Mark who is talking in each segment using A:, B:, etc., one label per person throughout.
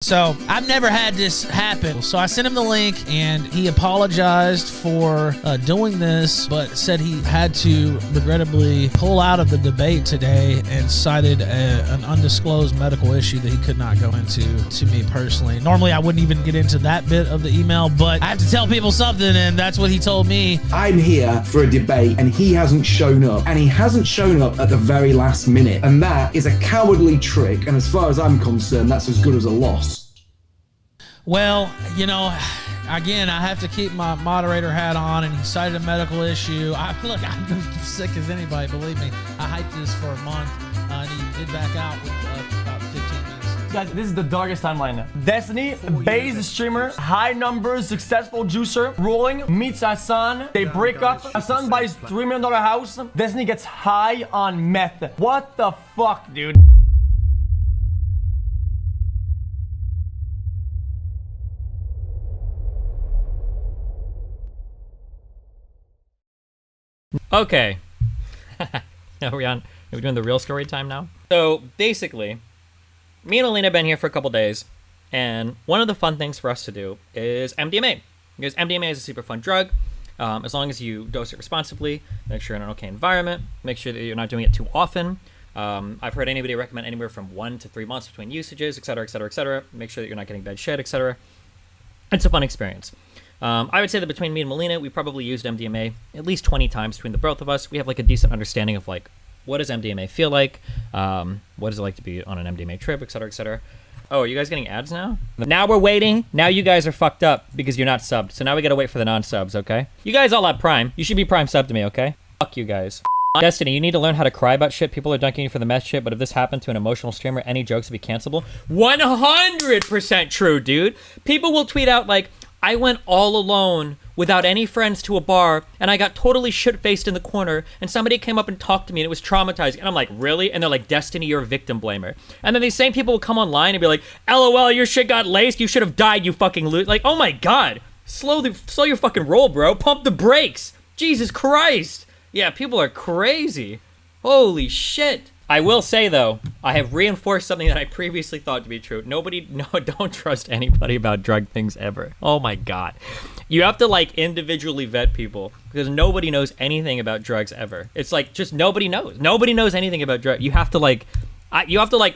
A: So I've never had this happen. So I sent him the link, and he apologized for doing this, but said he had to regrettably pull out of the debate today and cited an undisclosed medical issue that he could not go into to me personally. Normally I wouldn't even get into that bit of the email, but I have to tell people something, and that's what he told me.
B: I'm here for a debate, and he hasn't shown up, and he hasn't shown up at the very last minute, and that is a cowardly trick, and as far as I'm concerned, that's as good as a loss.
A: Well, you know, again, I have to keep my moderator hat on, and he cited a medical issue. Look, I'm as sick as anybody, believe me. I hyped this for a month, and he did back out with about 15 minutes.
C: Guys, this is the darkest timeline. Destiny, based streamer, high numbers, successful juicer, rolling, meets Hassan, they break up, Hassan buys $3 million house, Destiny gets high on meth. What the fuck, dude?
D: Okay. Are we doing the real story time now? So basically, me and Alina have been here for a couple days, and one of the fun things for us to do is MDMA. Because MDMA is a super fun drug. As long as you dose it responsibly, make sure you're in an okay environment, make sure that you're not doing it too often. I've heard anybody recommend anywhere from 1 to 3 months between usages, etc., etc., etc. Make sure that you're not getting bad shit, etc. It's a fun experience. I would say that between me and Melina, we probably used MDMA at least 20 times between the both of us. We have like a decent understanding of like, what does MDMA feel like? What is it like to be on an MDMA trip, etc., etc. Oh, are you guys getting ads now? Now we're waiting. Now you guys are fucked up because you're not subbed. So now we gotta wait for the non-subs, okay? You guys all have Prime. You should be Prime sub to me, okay? Fuck you guys. Destiny, you need to learn how to cry about shit. People are dunking you for the mess shit, but if this happened to an emotional streamer, any jokes would be cancelable. 100% true, dude. People will tweet out like, I went all alone without any friends to a bar, and I got totally shit-faced in the corner, and somebody came up and talked to me, and it was traumatizing. And I'm like, really? And they're like, Destiny, you're a victim blamer. And then these same people will come online and be like, LOL, your shit got laced. You should have died, you fucking loot. Like, oh my god. Slow your fucking roll, bro. Pump the brakes. Jesus Christ. Yeah, people are crazy. Holy shit. I will say, though, I have reinforced something that I previously thought to be true. Don't trust anybody about drug things ever. Oh my god. You have to, like, individually vet people because nobody knows anything about drugs ever. It's like, just nobody knows. Nobody knows anything about drugs. You have to, like,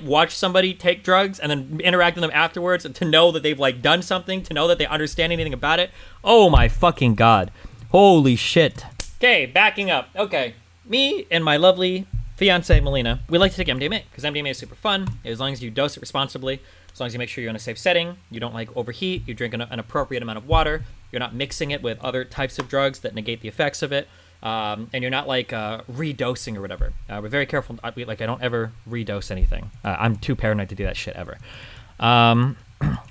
D: watch somebody take drugs and then interact with them afterwards to know that they've, like, done something, to know that they understand anything about it. Oh my fucking god. Holy shit. Okay, backing up. Okay. Me and my lovely fiance Melina, we like to take MDMA because MDMA is super fun as long as you dose it responsibly, as long as you make sure you're in a safe setting, you don't like overheat, you drink an appropriate amount of water, you're not mixing it with other types of drugs that negate the effects of it, and you're not like redosing or whatever. We're very careful. I don't ever redose anything. I'm too paranoid to do that shit ever.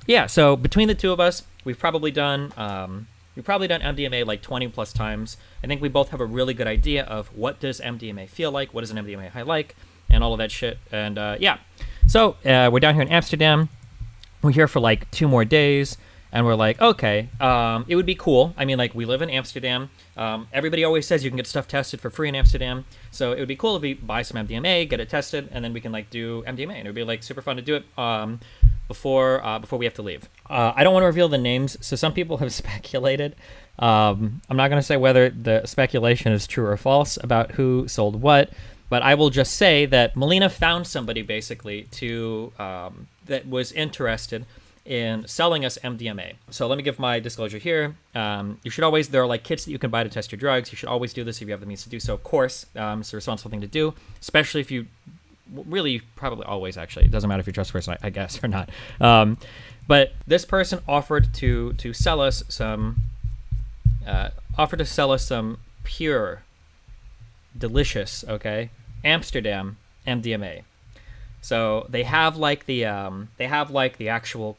D: Yeah, so between the two of us, we've probably done MDMA like 20 plus times. I think we both have a really good idea of what does MDMA feel like, what does an MDMA high like, and all of that shit. And yeah, so we're down here in Amsterdam. We're here for like 2 more days, and we're like, okay, it would be cool. I mean, like, we live in Amsterdam. Everybody always says you can get stuff tested for free in Amsterdam. So it would be cool if we buy some MDMA, get it tested, and then we can like do MDMA, and it would be like super fun to do it before we have to leave. I don't want to reveal the names, so some people have speculated. I'm not going to say whether the speculation is true or false about who sold what, but I will just say that Melina found somebody basically that was interested in selling us MDMA. So let me give my disclosure here. You should always, there are like kits that you can buy to test your drugs. You should always do this if you have the means to do so, of course. It's a responsible thing to do, especially if you really, probably always actually. It doesn't matter if you're trustworthy, I guess, or not. But this person offered to sell us some pure, delicious, okay, Amsterdam MDMA. So they have like the actual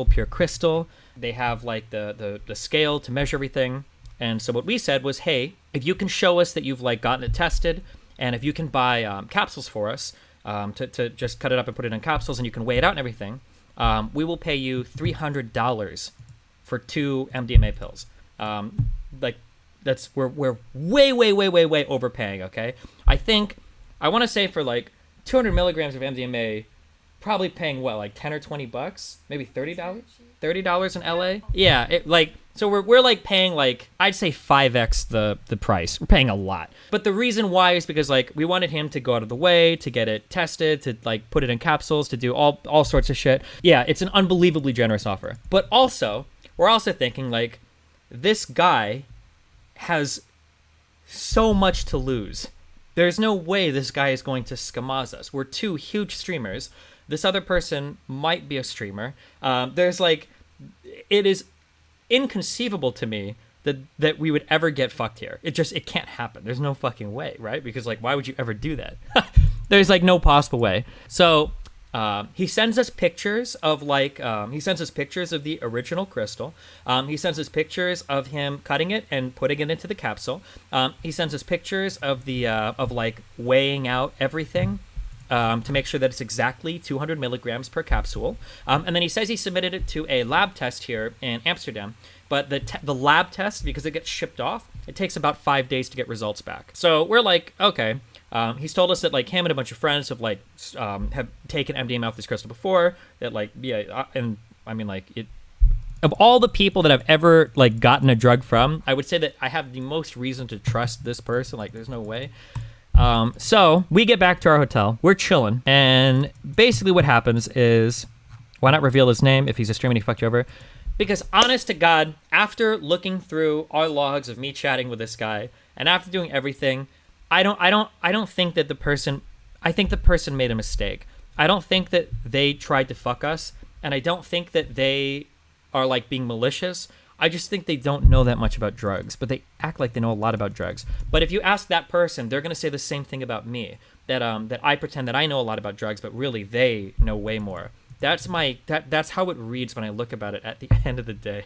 D: pure crystal. They have like the scale to measure everything. And so what we said was, hey, if you can show us that you've like gotten it tested, and if you can buy capsules for us to just cut it up and put it in capsules, and you can weigh it out and everything, we will pay you $300 for 2 MDMA pills. Like we're way overpaying. Okay, I want to say for like 200 milligrams of MDMA probably paying what, like $10 or $20, maybe $30 in LA. Yeah, so we're like paying like, I'd say 5x the price. We're paying a lot. But the reason why is because like we wanted him to go out of the way to get it tested, to like put it in capsules, to do all sorts of shit. Yeah, it's an unbelievably generous offer. But also, we're also thinking like, this guy has so much to lose. There's no way this guy is going to scamaz us. We're two huge streamers. This other person might be a streamer. It is inconceivable to me that we would ever get fucked here. It can't happen. There's no fucking way, right? Because like, why would you ever do that? There's like no possible way. So he sends us pictures of the original crystal. He sends us pictures of him cutting it and putting it into the capsule. He sends us pictures of of like weighing out everything to make sure that it's exactly 200 milligrams per capsule. And then he says he submitted it to a lab test here in Amsterdam. But the lab test, because it gets shipped off, it takes about 5 days to get results back. So we're like, okay. He's told us that like him and a bunch of friends have like have taken MDMA off this crystal before. That like, yeah, and I mean like it. Of all the people that I've ever like gotten a drug from, I would say that I have the most reason to trust this person. Like, there's no way. So we get back to our hotel. We're chilling, and basically what happens is, why not reveal his name if he's a streamer and he fucked you over? Because honest to God, after looking through our logs of me chatting with this guy, and after doing everything, I don't think that the person. I think the person made a mistake. I don't think that they tried to fuck us, and I don't think that they are like being malicious. I just think they don't know that much about drugs, but they act like they know a lot about drugs. But if you ask that person, they're gonna say the same thing about me. That I pretend that I know a lot about drugs, but really they know way more. That's how it reads when I look about it at the end of the day.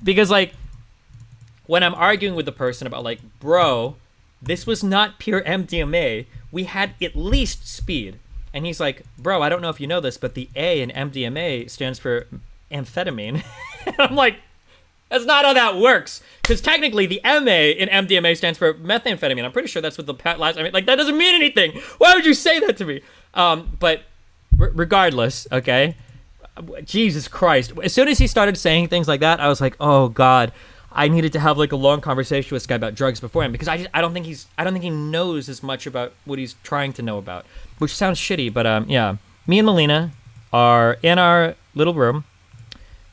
D: Because like, when I'm arguing with the person about like, bro, this was not pure MDMA. We had at least speed. And he's like, bro, I don't know if you know this, but the A in MDMA stands for amphetamine. And I'm like, that's not how that works. Because technically the MA in MDMA stands for methamphetamine. I'm pretty sure that's what the last, I mean, like, that doesn't mean anything. Why would you say that to me? But regardless, okay, Jesus Christ. As soon as he started saying things like that, I was like, oh God, I needed to have like a long conversation with this guy about drugs beforehand, because I don't think he knows as much about what he's trying to know about, which sounds shitty, but yeah, me and Melina are in our little room,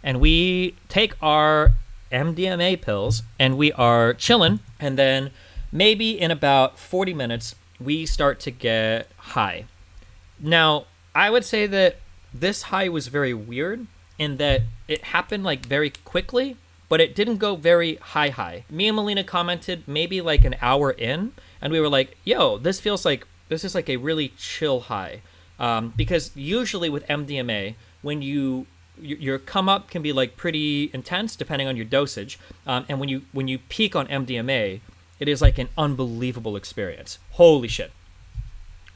D: and we take our MDMA pills, and we are chilling, and then maybe in about 40 minutes, we start to get high. Now, I would say that this high was very weird in that it happened like very quickly, but it didn't go very high. Me and Melina commented maybe like an hour in, and we were like, yo, this is like a really chill high. Because usually with MDMA, when your come up can be like pretty intense depending on your dosage. And when you peak on MDMA, it is like an unbelievable experience. Holy shit.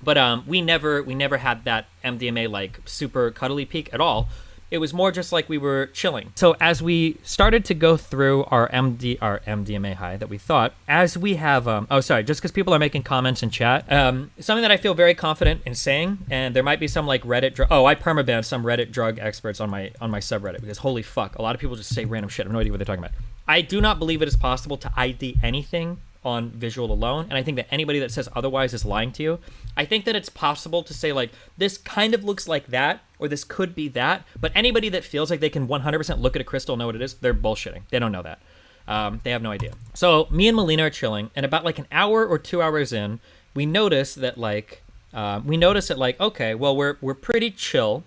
D: But we never had that MDMA like super cuddly peak at all. It was more just like we were chilling. So as we started to go through our MDMA high that we thought, as we have, just because people are making comments in chat, something that I feel very confident in saying, and there might be some like Reddit, I permabanned some Reddit drug experts on my subreddit, because holy fuck, a lot of people just say random shit. I have no idea what they're talking about. I do not believe it is possible to ID anything on visual alone, and I think that anybody that says otherwise is lying to you. I think that it's possible to say like, this kind of looks like that, or this could be that, but anybody that feels like they can 100% look at a crystal and know what it is, they're bullshitting. They don't know that. They have no idea. So me and Melina are chilling, and about like an hour or 2 hours in, we notice that okay, well, we're pretty chill.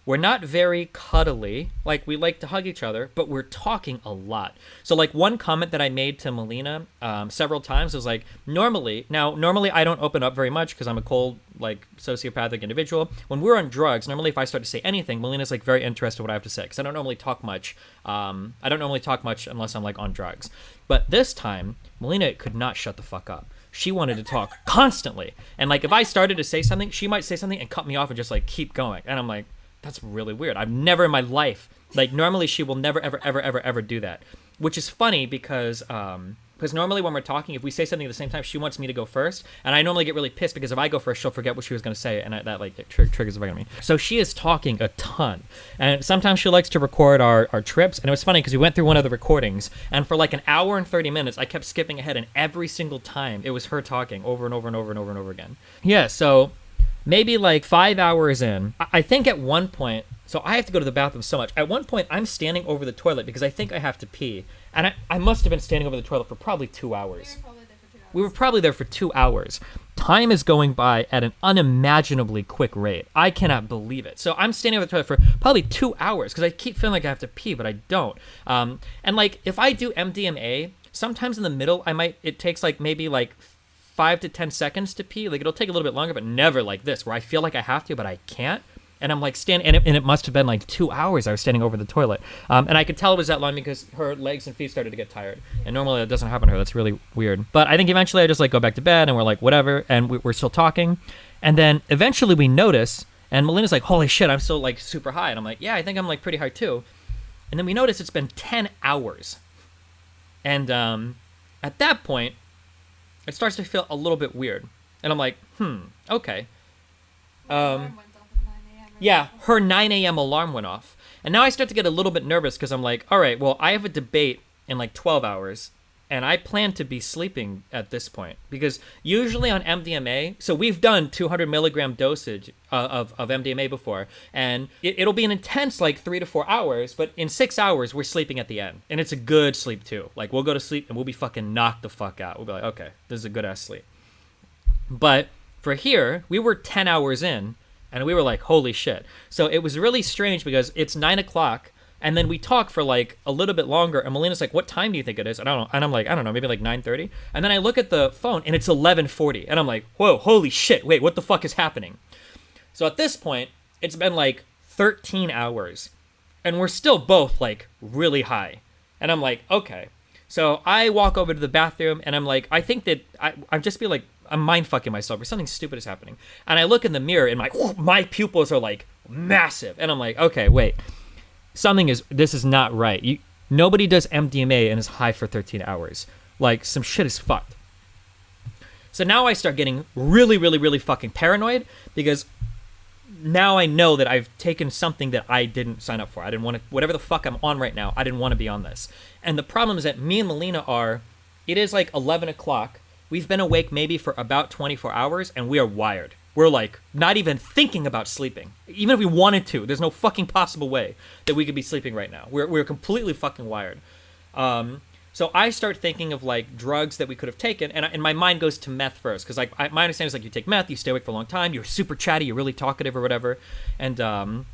D: We're not very cuddly, like we like to hug each other, but we're talking a lot. So like one comment that I made to Melina several times was like, normally I don't open up very much because I'm a cold, like sociopathic individual. When we're on drugs, normally if I start to say anything, Melina's like very interested in what I have to say, because I don't normally talk much. I don't normally talk much unless I'm like on drugs. But this time, Melina could not shut the fuck up. She wanted to talk constantly. And like if I started to say something, she might say something and cut me off and just like keep going. And I'm like, that's really weird. I've never in my life, like normally she will never, ever, ever, ever, ever do that, which is funny because Because normally when we're talking, if we say something at the same time, she wants me to go first. And I normally get really pissed because if I go first, she'll forget what she was going to say. And that like it triggers the fuck out of me. So she is talking a ton. And sometimes she likes to record our trips. And it was funny because we went through one of the recordings. And for like an hour and 30 minutes, I kept skipping ahead. And every single time it was her talking over and over and over and over and over again. Yeah, so maybe like 5 hours in, I think at one point, so I have to go to the bathroom so much. At one point, I'm standing over the toilet because I think I have to pee. And I must have been standing over the toilet for probably 2 hours. We were probably there for 2 hours. Time is going by at an unimaginably quick rate. I cannot believe it. So I'm standing over the toilet for probably 2 hours because I keep feeling like I have to pee, but I don't. And like if I do MDMA, sometimes in the middle, it takes like maybe like 5 to 10 seconds to pee. Like it'll take a little bit longer, but never like this where I feel like I have to, but I can't. And I'm like standing, and it must have been like 2 hours I was standing over the toilet. And I could tell it was that long because her legs and feet started to get tired. And normally that doesn't happen to her. That's really weird. But I think eventually I just like go back to bed and we're like, whatever. And we're still talking. And then eventually we notice, and Melina's like, holy shit, I'm still like super high. And I'm like, yeah, I think I'm like pretty high too. And then we notice it's been 10 hours. And at that point, it starts to feel a little bit weird. And I'm like, okay. Yeah, her 9 a.m. alarm went off. And now I start to get a little bit nervous because I'm like, all right, well, I have a debate in like 12 hours. And I plan to be sleeping at this point. Because usually on MDMA, so we've done 200 milligram dosage of MDMA before. And it'll be an intense like 3 to 4 hours. But in 6 hours, we're sleeping at the end. And it's a good sleep too. Like we'll go to sleep and we'll be fucking knocked the fuck out. We'll be like, okay, this is a good ass sleep. But for here, we were 10 hours in. And we were like, holy shit. So it was really strange because it's 9 o'clock. And then we talk for like a little bit longer. And Melina's like, what time do you think it is? And I'm like, I don't know, maybe like 9:30. And then I look at the phone and it's 11:40. And I'm like, whoa, holy shit. Wait, what the fuck is happening? So at this point, it's been like 13 hours. And we're still both like really high. And I'm like, okay. So I walk over to the bathroom and I'm like, I think that I'm just be like, I'm mind fucking myself or something stupid is happening. And I look in the mirror and my pupils are like massive. And I'm like, okay, wait, this is not right. Nobody does MDMA and is high for 13 hours. Like some shit is fucked. So now I start getting really, really, really fucking paranoid because now I know that I've taken something that I didn't sign up for. I didn't want to, whatever the fuck I'm on right now, I didn't want to be on this. And the problem is that me and Melina it is like 11 o'clock. We've been awake maybe for about 24 hours and we are wired. We're like not even thinking about sleeping. Even if we wanted to, there's no fucking possible way that we could be sleeping right now. We're completely fucking wired. So I start thinking of like drugs that we could have taken, and my mind goes to meth first, because like my understanding is like you take meth, you stay awake for a long time, you're super chatty, you're really talkative or whatever, and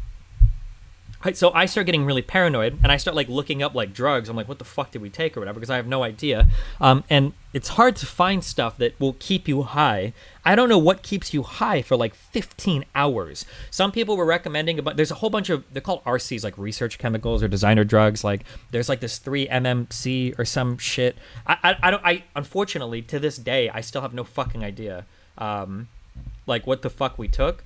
D: so I start getting really paranoid, and I start like looking up like drugs. I'm like, what the fuck did we take or whatever, because I have no idea. And it's hard to find stuff that will keep you high. I don't know what keeps you high for like 15 hours. Some people were recommending there's a whole bunch of, they're called RCs, like research chemicals or designer drugs. Like there's like this 3-MMC or some shit. I unfortunately to this day, I still have no fucking idea like what the fuck we took.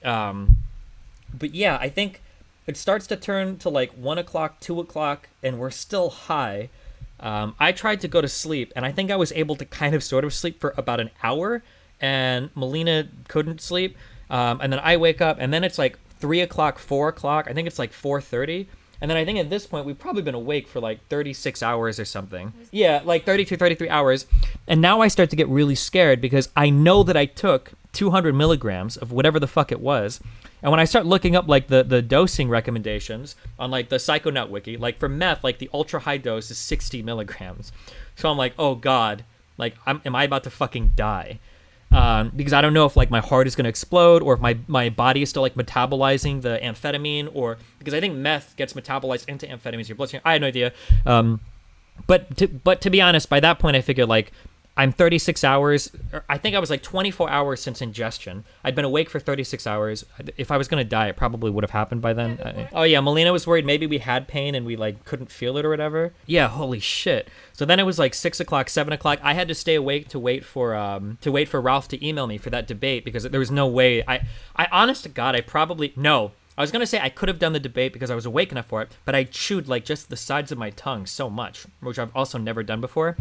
D: But yeah, I think it starts to turn to like 1 o'clock, 2 o'clock, and we're still high. I tried to go to sleep, and I think I was able to kind of sort of sleep for about an hour, and Melina couldn't sleep. And then I wake up, and then it's like 3 o'clock, 4 o'clock. I think it's like 4:30. And then I think at this point, we've probably been awake for like 36 hours or something. Yeah, like 32, 33 hours. And now I start to get really scared because I know that I took 200 milligrams of whatever the fuck it was. And when I start looking up like the dosing recommendations on like the Psychonaut wiki, like for meth, like the ultra high dose is 60 milligrams. So I'm like, oh God, like am I about to fucking die? Because I don't know if like my heart is going to explode or if my body is still like metabolizing the amphetamine, or because I think meth gets metabolized into amphetamines in your bloodstream. I had no idea. But to be honest, by that point I figured like I'm 36 hours. I think I was like 24 hours since ingestion. I'd been awake for 36 hours. If I was going to die, it probably would have happened by then. Oh yeah, Melina was worried maybe we had pain and we like couldn't feel it or whatever. Yeah, holy shit. So then it was like 6 o'clock, 7 o'clock. I had to stay awake to wait for Ralph to email me for that debate because there was no way. I honest to God, no. I was gonna say I could have done the debate because I was awake enough for it, but I chewed like just the sides of my tongue so much, which I've also never done before.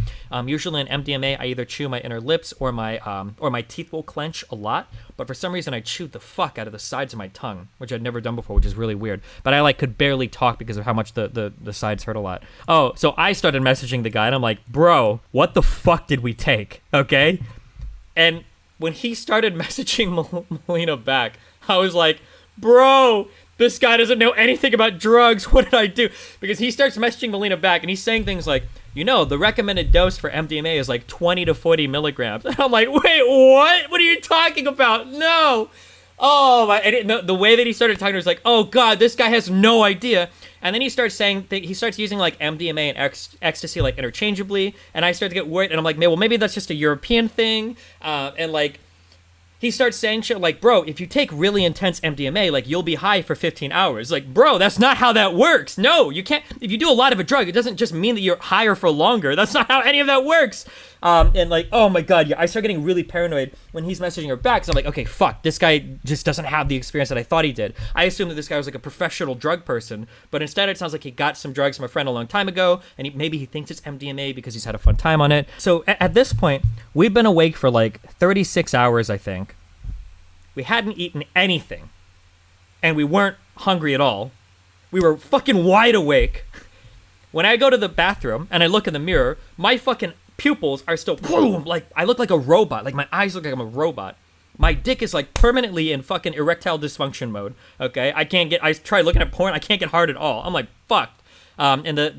D: Usually in MDMA, I either chew my inner lips or my teeth will clench a lot. But for some reason, I chewed the fuck out of the sides of my tongue, which I'd never done before, which is really weird. But I like could barely talk because of how much the sides hurt a lot. Oh, so I started messaging the guy, and I'm like, bro, what the fuck did we take? Okay, and when he started messaging Melina back, I was like, bro, this guy doesn't know anything about drugs. What did I do? Because he starts messaging Melina back, and he's saying things like, you know, the recommended dose for MDMA is like 20 to 40 milligrams. And I'm like, wait, what? What are you talking about? No. Oh, my. And the way that he started talking was like, oh, God, this guy has no idea. And then he starts saying, he starts using like MDMA and ecstasy like interchangeably. And I start to get worried. And I'm like, well, maybe that's just a European thing. And like, he starts saying shit like, bro, if you take really intense MDMA, like, you'll be high for 15 hours. Like, bro, that's not how that works. No, you can't. If you do a lot of a drug, it doesn't just mean that you're higher for longer. That's not how any of that works. And like, oh my God, yeah, I start getting really paranoid when he's messaging her back. So I'm like, okay, fuck, this guy just doesn't have the experience that I thought he did. I assumed that this guy was like a professional drug person, but instead it sounds like he got some drugs from a friend a long time ago, and maybe he thinks it's MDMA because he's had a fun time on it. So at this point, we've been awake for like 36 hours, I think. We hadn't eaten anything, and we weren't hungry at all. We were fucking wide awake. When I go to the bathroom and I look in the mirror, my fucking pupils are still boom, like I look like a robot. Like my eyes look like I'm a robot. My dick is like permanently in fucking erectile dysfunction mode. Okay, I try looking at porn, I can't get hard at all. I'm like fucked. And I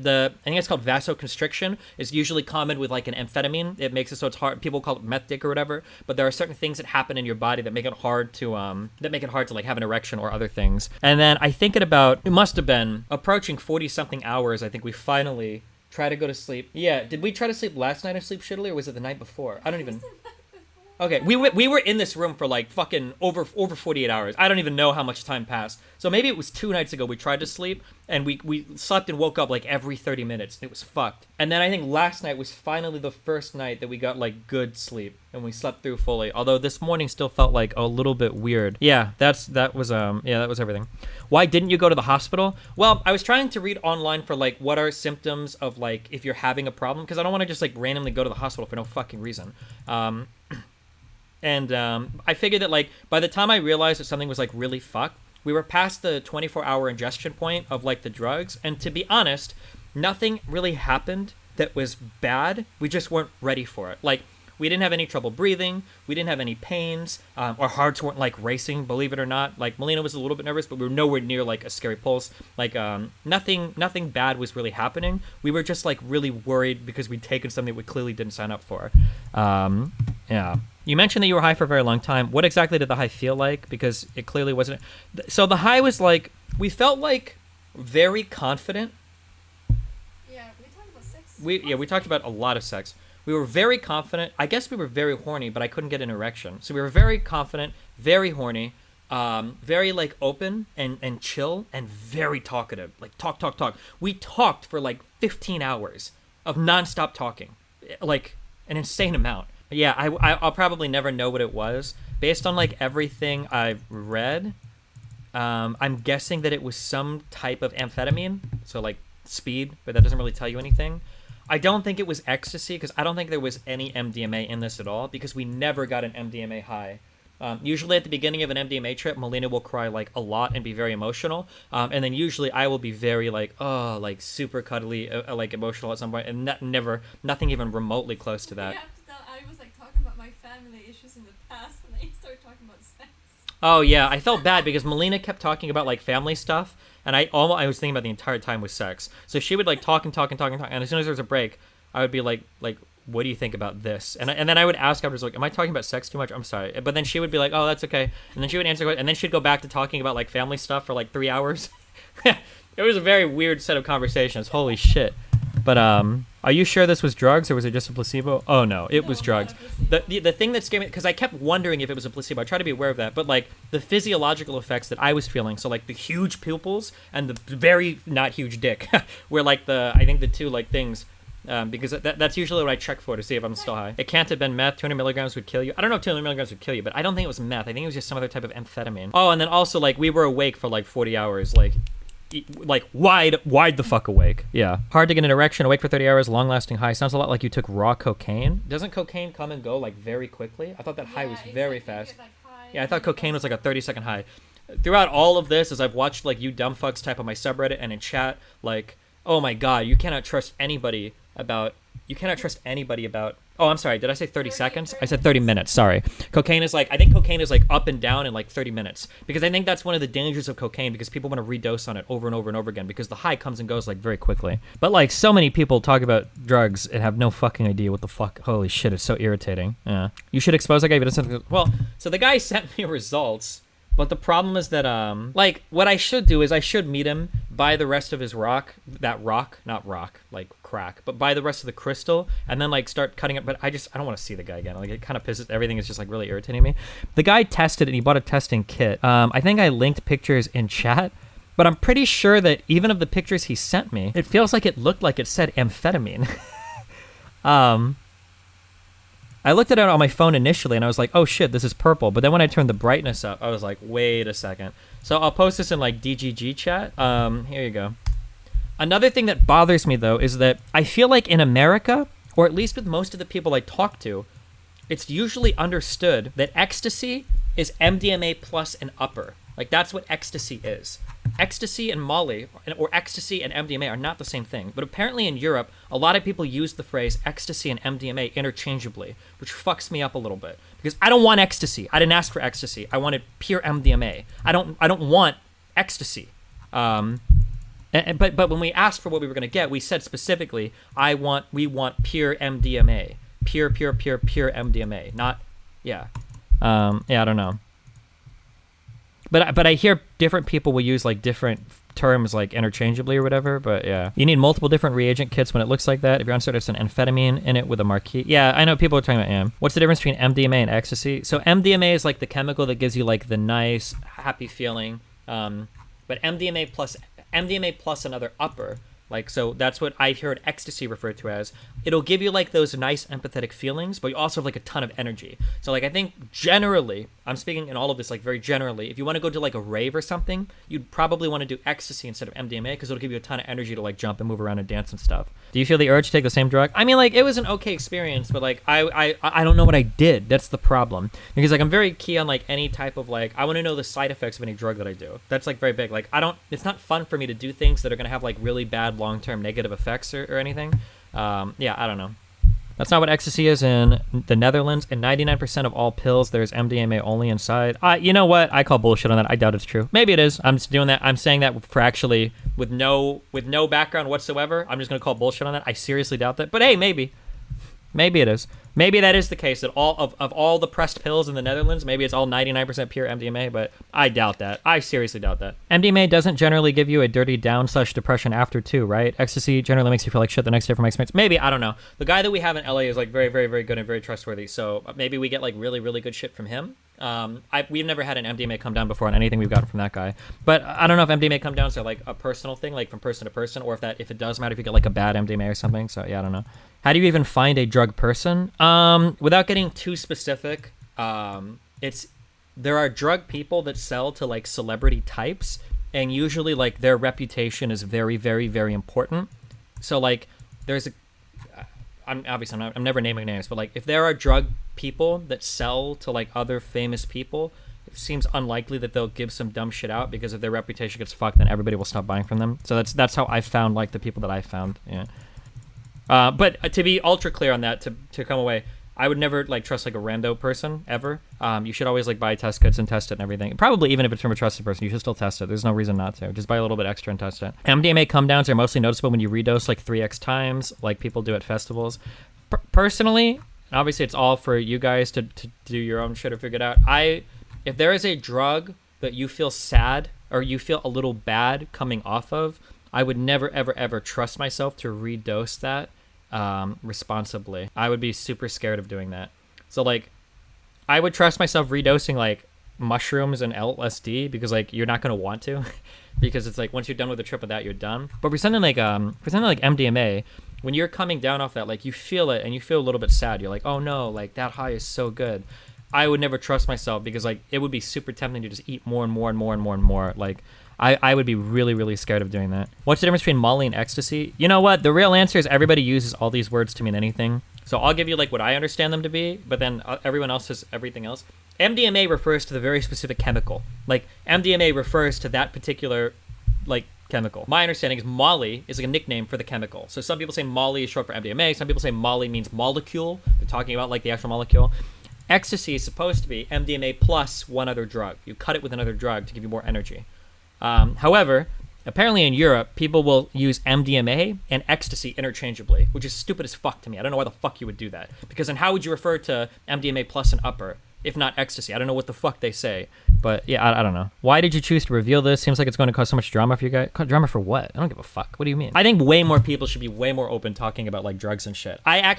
D: think it's called vasoconstriction. It's usually common with like an amphetamine. It makes it so it's hard. People call it meth dick or whatever. But there are certain things that happen in your body that make it hard to like have an erection or other things. And then I think it must have been approaching 40 something hours. I think we finally try to go to sleep. Yeah, did we try to sleep last night and sleep shittily, or was it the night before? I don't even. Okay, we were in this room for like fucking over 48 hours. I don't even know how much time passed. So maybe it was 2 nights ago we tried to sleep, and we slept and woke up like every 30 minutes. It was fucked. And then I think last night was finally the first night that we got like good sleep, and we slept through fully. Although this morning still felt like a little bit weird. Yeah, that was everything. Why didn't you go to the hospital? Well, I was trying to read online for like what are symptoms of like if you're having a problem, because I don't want to just like randomly go to the hospital for no fucking reason. And I figured that, like, by the time I realized that something was, like, really fucked, we were past the 24-hour ingestion point of, like, the drugs. And to be honest, nothing really happened that was bad. We just weren't ready for it. Like, we didn't have any trouble breathing. We didn't have any pains. Our hearts weren't, like, racing, believe it or not. Like, Melina was a little bit nervous, but we were nowhere near, like, a scary pulse. Like, nothing bad was really happening. We were just, like, really worried because we'd taken something we clearly didn't sign up for. Yeah. You mentioned that you were high for a very long time. What exactly did the high feel like? Because it clearly wasn't. So the high was like, we felt like very confident.
E: Yeah, we talked about sex.
D: We talked about a lot of sex. We were very confident. I guess we were very horny, but I couldn't get an erection. So we were very confident, very horny, very like open and chill, and very talkative. Like talk. We talked for like 15 hours of nonstop talking, like an insane amount. Yeah, I'll probably never know what it was. Based on, like, everything I've read, I'm guessing that it was some type of amphetamine, so, like, speed, but that doesn't really tell you anything. I don't think it was ecstasy, because I don't think there was any MDMA in this at all, because we never got an MDMA high. Usually at the beginning of an MDMA trip, Melina will cry, like, a lot and be very emotional, and then usually I will be very, like, oh, like, super cuddly, like, emotional at some point, and nothing even remotely close to that.
E: Yeah. I was like talking about my family issues in the past, and then you started talking about sex.
D: Oh yeah, I felt bad because Melina kept talking about like family stuff, and I was thinking about the entire time was sex. So she would like talk, and as soon as there was a break, I would be like, what do you think about this? And then I would ask afterwards, like, am I talking about sex too much? I'm sorry. But then she would be like, oh, that's okay. And then she would answer, and then she'd go back to talking about like family stuff for like 3 hours. It was a very weird set of conversations. Holy shit. But are you sure this was drugs, or was it just a placebo? Oh no, it was drugs. The thing that scared me, because I kept wondering if it was a placebo. I try to be aware of that, but like the physiological effects that I was feeling, so like the huge pupils and the very not huge dick, were like I think the two like things because that's usually what I check for to see if I'm still high. It can't have been meth. 200 milligrams would kill you. I don't know if 200 milligrams would kill you, but I don't think it was meth. I think it was just some other type of amphetamine. Oh, and then also, like, we were awake for like 40 hours, like wide the fuck awake. Yeah. Hard to get an erection, awake for 30 hours, long-lasting high. Sounds a lot like you took raw cocaine. Doesn't cocaine come and go like very quickly? I thought that high was very fast. Yeah, I thought cocaine was like a 30-second high. Throughout all of this, as I've watched like you dumb fucks type on my subreddit and in chat, like, oh my god, you cannot trust anybody about. Oh, I'm sorry. Did I say 30 seconds? I said 30 minutes. Sorry. I think cocaine is like up and down in like 30 minutes, because I think that's one of the dangers of cocaine, because people want to redose on it over and over and over again, because the high comes and goes like very quickly. But like so many people talk about drugs and have no fucking idea what the fuck. Holy shit, it's so irritating. Yeah. You should expose that guy. Well, so the guy sent me results. But the problem is that, like, what I should do is I should meet him, buy the rest of his not rock, like crack, but buy the rest of the crystal, and then, like, start cutting it. But I don't want to see the guy again. Like, it kind of pisses, everything is just, like, really irritating me. The guy tested and he bought a testing kit. I think I linked pictures in chat, but I'm pretty sure that even of the pictures he sent me, it feels like it looked like it said amphetamine. I looked at it on my phone initially and I was like, oh shit, this is purple. But then when I turned the brightness up, I was like, wait a second. So I'll post this in like DGG chat. Here you go. Another thing that bothers me though is that I feel like in America, or at least with most of the people I talk to, it's usually understood that ecstasy is MDMA plus an upper. Like that's what ecstasy is. Ecstasy and Molly, or ecstasy and MDMA are not the same thing. But apparently in Europe, a lot of people use the phrase ecstasy and MDMA interchangeably, which fucks me up a little bit. Because I don't want ecstasy. I didn't ask for ecstasy. I wanted pure MDMA. I don't want ecstasy. But when we asked for what we were going to get, we said specifically, we want pure MDMA. Pure MDMA. Not, yeah. I don't know. But I hear different people will use like different terms like interchangeably or whatever. But yeah, you need multiple different reagent kits when it looks like that. If you're uncertain, it's an amphetamine in it with a marquee. Yeah, I know people are talking about What's the difference between MDMA and ecstasy? So MDMA is like the chemical that gives you like the nice, happy feeling. But MDMA plus another upper. Like, so that's what I heard ecstasy referred to as. It'll give you like those nice empathetic feelings, but you also have like a ton of energy. So like, I think generally, I'm speaking in all of this like very generally, if you want to go to like a rave or something, you'd probably want to do ecstasy instead of MDMA, because it'll give you a ton of energy to like jump and move around and dance and stuff. Do you feel the urge to take the same drug? I mean, like, it was an okay experience, but like, I don't know what I did. That's the problem. Because like, I'm very key on like any type of like, I want to know the side effects of any drug that I do. That's like very big. Like, it's not fun for me to do things that are going to have like really bad long-term negative effects or anything. Yeah, I don't know. That's not what ecstasy is in the Netherlands. In 99% of all pills, there's MDMA only inside. You know what? I call bullshit on that. I doubt it's true. Maybe it is. I'm just doing that. I'm saying that for actually with no background whatsoever. I'm just gonna call bullshit on that. I seriously doubt that. But hey, maybe it is. Maybe that is the case, that all of all the pressed pills in the Netherlands, maybe it's all 99% pure MDMA, but I doubt that. I seriously doubt that. MDMA doesn't generally give you a dirty down/depression after too, right? Ecstasy generally makes you feel like shit the next day from my experience. Maybe, I don't know. The guy that we have in LA is like very, very, very good and very trustworthy, so maybe we get like really, really good shit from him. We've never had an MDMA come down before on anything we've gotten from that guy, but I don't know if MDMA come down to like a personal thing, like from person to person, or if it does matter if you get like a bad MDMA or something. So yeah, I don't know. How do you even find a drug person? Without getting too specific, there are drug people that sell to like celebrity types, and usually like their reputation is very, very, very important. So like I'm never naming names, but like if there are drug people that sell to like other famous people, it seems unlikely that they'll give some dumb shit out, because if their reputation gets fucked, then everybody will stop buying from them. So that's how I found like the people that I found. Yeah. But to be ultra clear on that, to come away, I would never like trust like a rando person ever. You should always like buy test kits and test it and everything. Probably even if it's from a trusted person, you should still test it. There's no reason not to. Just buy a little bit extra and test it. MDMA come downs are mostly noticeable when you redose like 3x times, like people do at festivals. Personally, obviously it's all for you guys to do your own shit or figure it out. If there is a drug that you feel sad or you feel a little bad coming off of, I would never, ever, ever trust myself to redose that responsibly. I would be super scared of doing that. So like, I would trust myself redosing like mushrooms and LSD, because like you're not going to want to because it's like once you're done with the trip with that, you're done. But for something like MDMA, when you're coming down off that, like you feel it and you feel a little bit sad. You're like, oh no, like that high is so good. I would never trust myself because like it would be super tempting to just eat more and more and more and more and more. Like I would be really, really scared of doing that. What's the difference between Molly and ecstasy? You know what? The real answer is everybody uses all these words to mean anything. So I'll give you like what I understand them to be, but then everyone else says everything else. MDMA refers to the very specific chemical. Like MDMA refers to that particular like chemical. My understanding is Molly is like a nickname for the chemical. So some people say Molly is short for MDMA. Some people say Molly means molecule. They're talking about like the actual molecule. Ecstasy is supposed to be MDMA plus one other drug. You cut it with another drug to give you more energy. However, apparently in Europe, people will use MDMA and ecstasy interchangeably, which is stupid as fuck to me. I don't know why the fuck you would do that. Because then how would you refer to MDMA plus an upper, if not ecstasy? I don't know what the fuck they say. But yeah, I don't know. Why did you choose to reveal this? Seems like it's going to cause so much drama for you guys. Drama for what? I don't give a fuck. What do you mean? I think way more people should be way more open talking about like drugs and shit. I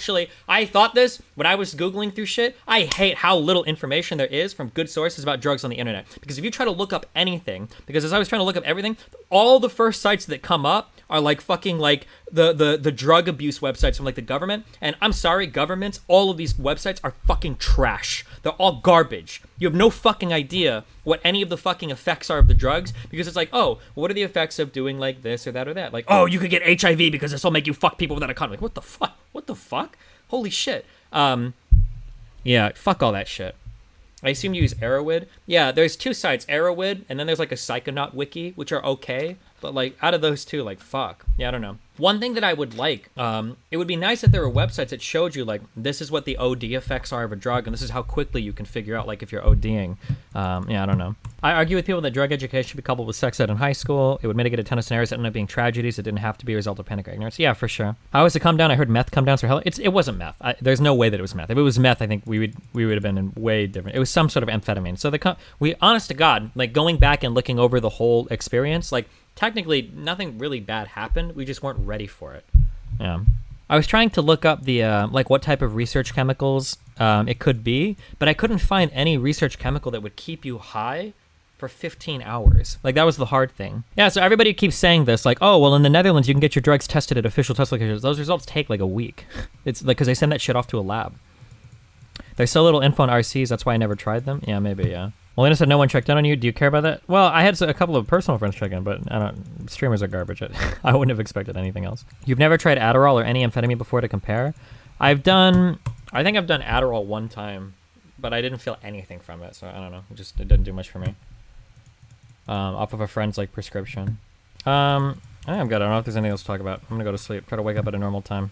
D: thought this when I was Googling through shit. I hate how little information there is from good sources about drugs on the internet. Because if you try to look up anything, because as I was trying to look up everything, all the first sites that come up are like fucking like the drug abuse websites from like the government. And I'm sorry, governments, all of these websites are fucking trash. They're all garbage. You have no fucking idea what any of the fucking effects are of the drugs, because it's like, oh, what are the effects of doing like this or that or that? Like, oh, you could get HIV because this will make you fuck people without a condom. Like, what the fuck? What the fuck? Holy shit. Yeah, fuck all that shit. I assume you use Arrowid. Yeah, there's two sites, Arrowid, and then there's like a Psychonaut wiki, which are okay. But like out of those two, like fuck. Yeah, I don't know. One thing that I would like, it would be nice if there were websites that showed you like this is what the OD effects are of a drug, and this is how quickly you can figure out like if you're ODing. Yeah, I don't know. I argue with people that drug education should be coupled with sex ed in high school. It would mitigate a ton of scenarios that end up being tragedies. It didn't have to be a result of panic or ignorance. Yeah, for sure. How was it come down? I heard meth come down for hell. It wasn't meth. There's no way that it was meth. If it was meth, I think we would have been in way different. It was some sort of amphetamine. So we honest to God, like going back and looking over the whole experience, like technically nothing really bad happened. We just weren't ready for it. Yeah. I was trying to look up the like what type of research chemicals it could be, but I couldn't find any research chemical that would keep you high for 15 hours. Like that was the hard thing. Yeah, so everybody keeps saying this, like, oh, well, in the Netherlands, you can get your drugs tested at official test locations. Those results take like a week. It's like because they send that shit off to a lab. There's so little info on RCs, that's why I never tried them. Yeah, maybe, yeah. Melina said no one checked in on you. Do you care about that? Well, I had a couple of personal friends check in, but streamers are garbage. I wouldn't have expected anything else. You've never tried Adderall or any amphetamine before to compare? I think I've done Adderall one time, but I didn't feel anything from it, so I don't know. It didn't do much for me. Off of a friend's like prescription. I think I'm good. I don't know if there's anything else to talk about. I'm gonna go to sleep. Try to wake up at a normal time.